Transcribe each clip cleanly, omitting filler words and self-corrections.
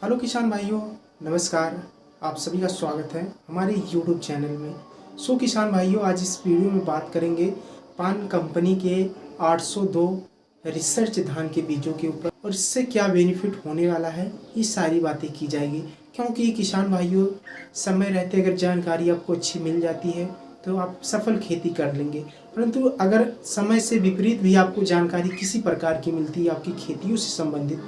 Hello किसान भाइयों, नमस्कार। आप सभी का स्वागत है हमारे यूट्यूब चैनल में। किसान भाइयों, आज इस वीडियो में बात करेंगे पान कंपनी के 802 रिसर्च धान के बीजों के ऊपर और इससे क्या बेनिफिट होने वाला है, ये सारी बातें की जाएगी। क्योंकि किसान भाइयों, समय रहते अगर जानकारी आपको अच्छी मिल जाती है तो आप सफल खेती कर लेंगे, परंतु अगर समय से विपरीत भी आपको जानकारी किसी प्रकार की मिलती है, आपकी खेतियों से संबंधित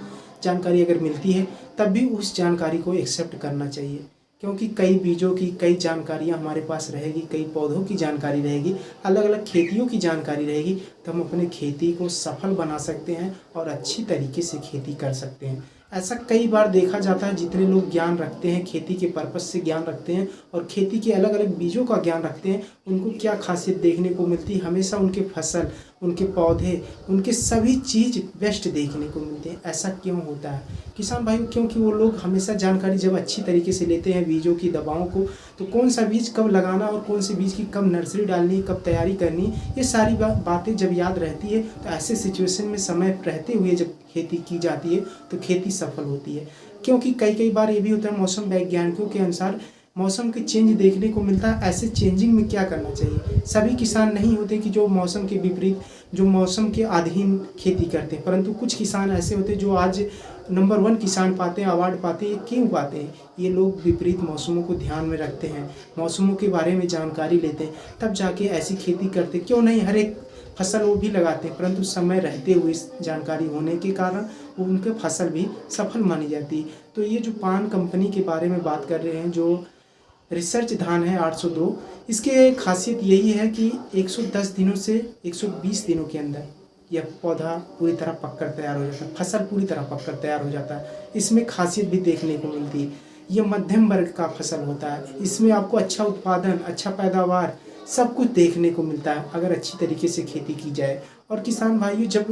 जानकारी अगर मिलती है, तब भी उस जानकारी को एक्सेप्ट करना चाहिए। क्योंकि कई बीजों की कई जानकारियाँ हमारे पास रहेगी, कई पौधों की जानकारी रहेगी, अलग अलग खेतियों की जानकारी रहेगी, तो हम अपने खेती को सफल बना सकते हैं और अच्छी तरीके से खेती कर सकते हैं। ऐसा कई बार देखा जाता है, जितने लोग ज्ञान रखते हैं, खेती के पर्पज से ज्ञान रखते हैं और खेती के अलग अलग बीजों का ज्ञान रखते हैं, उनको क्या खासियत देखने को मिलती है, हमेशा उनके फसल, उनके पौधे, उनके सभी चीज़ बेस्ट देखने को मिलते हैं। ऐसा क्यों होता है किसान भाइयों? क्योंकि वो लोग हमेशा जानकारी जब अच्छी तरीके से लेते हैं बीजों की, दवाओं को, तो कौन सा बीज कब लगाना और कौन से बीज की कब नर्सरी डालनी, कब तैयारी करनी, ये सारी बातें जब याद रहती है तो ऐसे सिचुएशन में समय रहते हुए जब खेती की जाती है तो खेती सफल होती है। क्योंकि कई बार ये भी होता है, मौसम वैज्ञानिकों के अनुसार मौसम के चेंज देखने को मिलता है। ऐसे चेंजिंग में क्या करना चाहिए? सभी किसान नहीं होते कि जो मौसम के विपरीत, जो मौसम के अधीन खेती करते हैं, परंतु कुछ किसान ऐसे होते हैं जो आज नंबर 1 किसान पाते हैं, अवार्ड पाते हैं। क्यों पाते हैं? ये लोग विपरीत मौसमों को ध्यान में रखते हैं, मौसमों के बारे में जानकारी लेते हैं, तब जाके ऐसी खेती करते। क्यों नहीं, हर एक फसल वो भी लगाते हैं, परंतु समय रहते हुए इस जानकारी होने के कारण उनके फसल भी सफल मानी जाती है। तो ये जो पान कंपनी के बारे में बात कर रहे हैं, जो रिसर्च धान है 802, इसके खासियत यही है कि 110 दिनों से 120 दिनों के अंदर यह पौधा पूरी तरह पककर तैयार हो जाता है, फसल पूरी तरह पककर तैयार हो जाता है। इसमें खासियत भी देखने को मिलती है, यह मध्यम वर्ग का फसल होता है। इसमें आपको अच्छा उत्पादन, अच्छा पैदावार, सब कुछ देखने को मिलता है अगर अच्छी तरीके से खेती की जाए। और किसान भाइयों, जब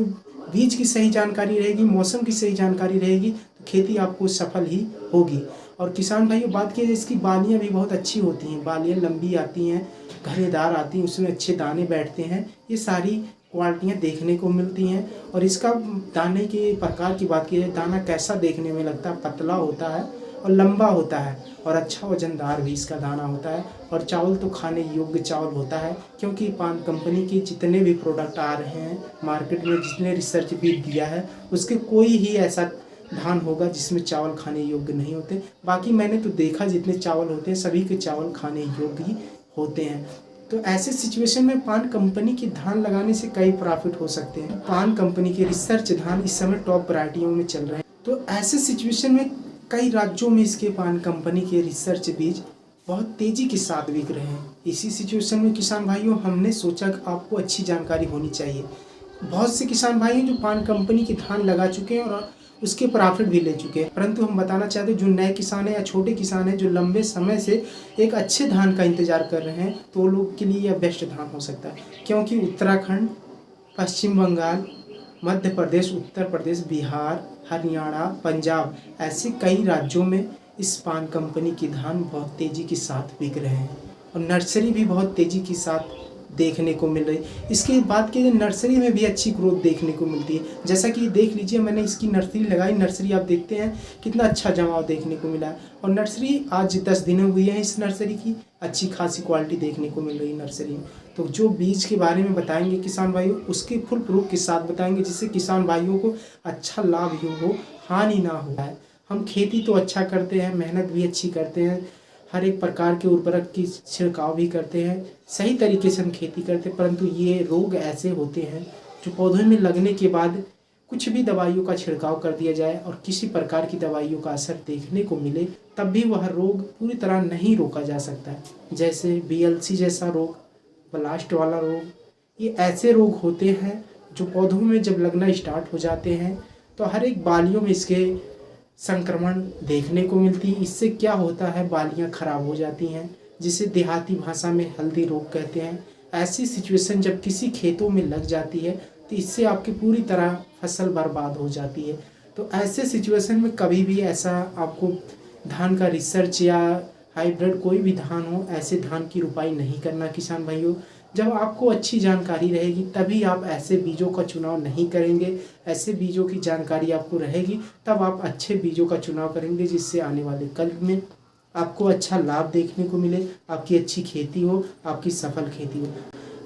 बीज की सही जानकारी रहेगी, मौसम की सही जानकारी रहेगी, तो खेती आपको सफल ही होगी। और किसान भाइयों, बात किया जाए, इसकी बालियाँ भी बहुत अच्छी होती हैं, बालियाँ लंबी आती हैं, घनेदार आती हैं, उसमें अच्छे दाने बैठते हैं। ये सारी क्वालिटियाँ देखने को मिलती हैं। और इसका दाने के प्रकार की बात की जाए, दाना कैसा देखने में लगता है? पतला होता है और लंबा होता है और अच्छा वजनदार भी इसका दाना होता है। और चावल तो खाने योग्य चावल होता है, क्योंकि पान कंपनी के जितने भी प्रोडक्ट आ रहे हैं मार्केट में, जितने रिसर्च भी दिया है, उसके कोई ही ऐसा धान होगा जिसमें चावल खाने योग्य नहीं होते। बाकी मैंने तो देखा, जितने चावल होते हैं सभी के चावल खाने योग्य ही होते हैं। तो ऐसे सिचुएशन में पान कंपनी के धान लगाने से कई प्रॉफिट हो सकते हैं। पान कंपनी के रिसर्च धान इस समय टॉप वैरायटियों में चल रहे हैं। तो ऐसे सिचुएशन में कई राज्यों में इसके पान कंपनी के रिसर्च बीज बहुत तेज़ी के साथ बिक रहे हैं। इसी सिचुएशन में किसान भाइयों, हमने सोचा कि आपको अच्छी जानकारी होनी चाहिए। बहुत से किसान भाई हैं जो पान कंपनी के धान लगा चुके हैं और उसके प्रॉफिट भी ले चुके हैं, परंतु हम बताना चाहते हैं जो नए किसान हैं या छोटे किसान हैं जो लंबे समय से एक अच्छे धान का इंतजार कर रहे हैं, तो लोग के लिए यह बेस्ट धान हो सकता है। क्योंकि उत्तराखंड, पश्चिम बंगाल, मध्य प्रदेश, उत्तर प्रदेश, बिहार, हरियाणा, पंजाब, ऐसे कई राज्यों में इस पान कंपनी की धान बहुत तेज़ी के साथ बिक रहे हैं और नर्सरी भी बहुत तेज़ी के साथ देखने को मिल रही। इसके बाद के नर्सरी में भी अच्छी ग्रोथ देखने को मिलती है। जैसा कि देख लीजिए, मैंने इसकी नर्सरी लगाई, नर्सरी आप देखते हैं कितना अच्छा जमाव देखने को मिला है। और नर्सरी आज 10 दिन हुई है, इस नर्सरी की अच्छी खासी क्वालिटी देखने को मिल रही है नर्सरी में। तो जो बीज के बारे में बताएंगे किसान भाइयों, उसके फुल प्रूफ के साथ बताएंगे, जिससे किसान भाइयों को अच्छा लाभ ही हो, हानि ना हो। हम खेती तो अच्छा करते हैं, मेहनत भी अच्छी करते हैं, हर एक प्रकार के उर्वरक की छिड़काव भी करते हैं, सही तरीके से हम खेती करते हैं, परंतु ये रोग ऐसे होते हैं जो पौधे में लगने के बाद कुछ भी दवाइयों का छिड़काव कर दिया जाए और किसी प्रकार की दवाइयों का असर देखने को मिले, तब भी वह रोग पूरी तरह नहीं रोका जा सकता है। जैसे BLC जैसा रोग, ब्लास्ट वाला रोग, ये ऐसे रोग होते हैं जो पौधों में जब लगना स्टार्ट हो जाते हैं तो हर एक बालियों में इसके संक्रमण देखने को मिलती है। इससे क्या होता है, बालियां खराब हो जाती हैं, जिसे देहाती भाषा में हल्दी रोग कहते हैं। ऐसी सिचुएशन जब किसी खेतों में लग जाती है तो इससे आपकी पूरी तरह फसल बर्बाद हो जाती है। तो ऐसे सिचुएशन में कभी भी ऐसा आपको धान का रिसर्च या हाइब्रिड कोई भी धान हो, ऐसे धान की रुपाई नहीं करना किसान भाइयों। जब आपको अच्छी जानकारी रहेगी तभी आप ऐसे बीजों का चुनाव नहीं करेंगे। ऐसे बीजों की जानकारी आपको रहेगी तब आप अच्छे बीजों का चुनाव करेंगे, जिससे आने वाले कल में आपको अच्छा लाभ देखने को मिले, आपकी अच्छी खेती हो, आपकी सफल खेती हो।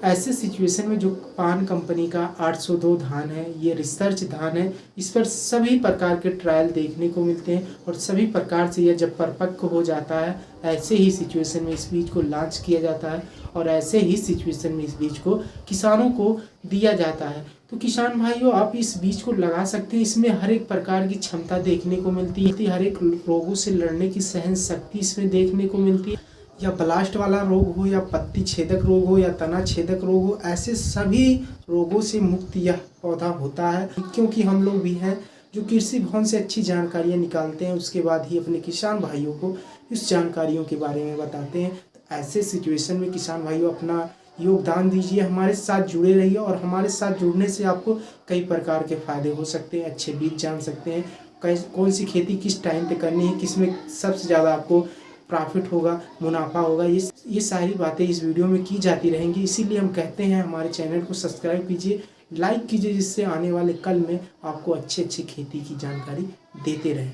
ऐसे सिचुएशन में जो पान कंपनी का 802 धान है, ये रिसर्च धान है, इस पर सभी प्रकार के ट्रायल देखने को मिलते हैं और सभी प्रकार से यह जब परिपक्व हो जाता है, ऐसे ही सिचुएशन में इस बीज को लॉन्च किया जाता है और ऐसे ही सिचुएशन में इस बीज को किसानों को दिया जाता है। तो किसान भाइयों, आप इस बीज को लगा सकते हैं। इसमें हर एक प्रकार की क्षमता देखने को मिलती है, हर एक रोगों से लड़ने की सहन शक्ति इसमें देखने को मिलती है। या ब्लास्ट वाला रोग हो, या पत्ती छेदक रोग हो, या तना छेदक रोग हो, ऐसे सभी रोगों से मुक्त यह पौधा होता है। क्योंकि हम लोग भी हैं जो कृषि भवन से अच्छी जानकारियाँ निकालते हैं, उसके बाद ही अपने किसान भाइयों को इस जानकारियों के बारे में बताते हैं। तो ऐसे सिचुएशन में किसान भाइयों अपना योगदान दीजिए, हमारे साथ जुड़े रहिए और हमारे साथ जुड़ने से आपको कई प्रकार के फायदे हो सकते हैं। अच्छे बीज जान सकते हैं, कौन सी खेती किस टाइम पे करनी है, किसमें सबसे ज़्यादा आपको प्रॉफिट होगा, मुनाफा होगा, ये सारी बातें इस वीडियो में की जाती रहेंगी। इसीलिए हम कहते हैं हमारे चैनल को सब्सक्राइब कीजिए, लाइक कीजिए, जिससे आने वाले कल में आपको अच्छी खेती की जानकारी देते रहें।